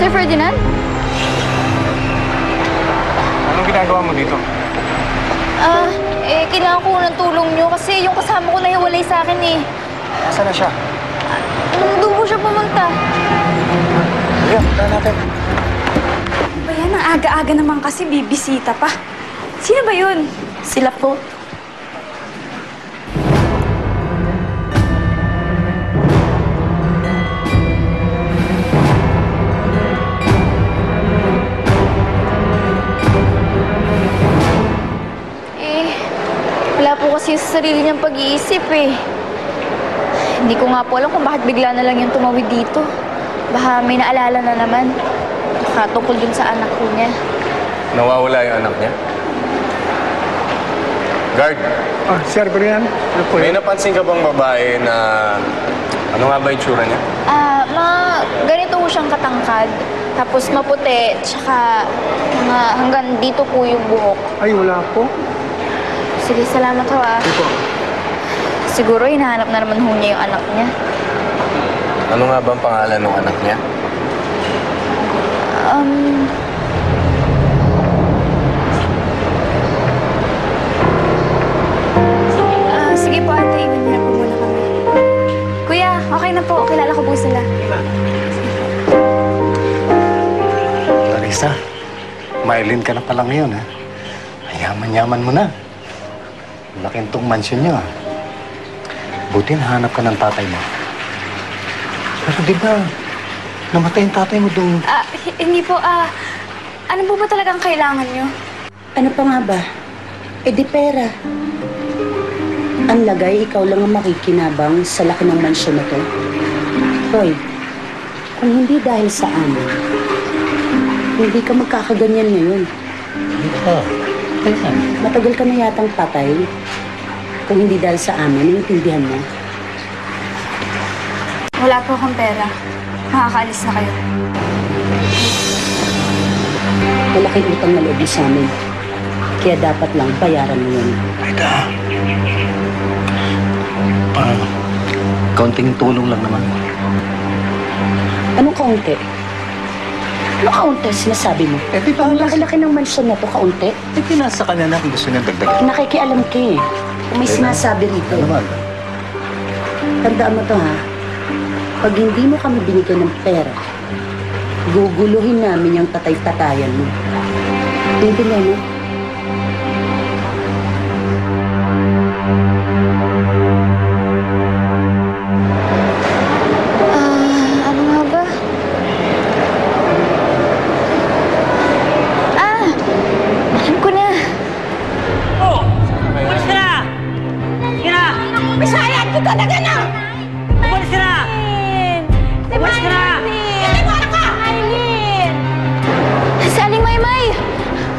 Sir Ferdinand? Anong ginagawa mo dito? Kailangan ko ng tulong nyo kasi yung kasama ko nahiwalay sa akin eh. Nasaan na siya? Doon po siya pumunta. Kuya, punta natin. Ba yan? Ang aga-aga naman kasi bibisita pa. Sino ba yun? Sila po. Wala po kasi sa sarili niyang pag-iisip eh. Hindi ko nga po alam kung bakit bigla na lang yung tumawid dito. Baka may naalala na naman. Baka tungkol dun sa anak ko niya. Nawawala yung anak niya? Guard, Sir Brian, ano po may yun? napansin ka bang babae na... Ano nga ba yung tsura niya? Ganito po siyang katangkad. Tapos maputi, tsaka mga hanggang dito po yung buhok. Ay, wala po. Sige, salamat ho ah. Ito. Siguro hinahanap na naman ho niya yung anak niya. Ano nga ba ang pangalan ng anak niya? Sige po ate, iwan niyo na po muna kami. Kuya, okay na po. Kilala ko po sila. Larissa, mailin ka na pala ngayon, ha? Yaman-yaman mo na. Laking tong mansion niyo, ha? Buti nahanap ka ng tatay mo. Pero di ba, namatay yung tatay mo doon? Hindi po, ano po ba talagang kailangan niyo? Ano pa nga ba? Eh di pera. Ang lagay, ikaw lang ang makikinabang sa laki ng mansyon na to. Hoy, kung hindi dahil sa amin, hindi ka magkakaganyan ngayon. Matagal ka na yatang patay. Kung hindi dahil sa amin, naiintindihan mo. Wala po akong pera. Makakaalis na kayo. Malaking utang na loob mo sa amin. Kaya dapat lang bayaran mo yun. Aida, kaunting tulong lang naman. Anong kaunti? Ano kaunti sinasabi mo? Eh, di ba, Ang laki-laki ng mansyon na to, kaunti? eh, pinasa ka na kung gusto niya dagdagan. Nakikialam ka eh. Kung may sinasabi rito. Ano naman? Tandaan mo to ha. Pag hindi mo kami binigyan ng pera, guguluhin namin yung patay-patayan mo. Tintindihan mo? Ano nga ba? Alam ko na. Umalis ka na! Sige na! Bisayad ko talaga na! Umalis ka na! Umalis ka na! Si Aling Maymay!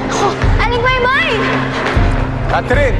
Ako, Aling Maymay! Catherine!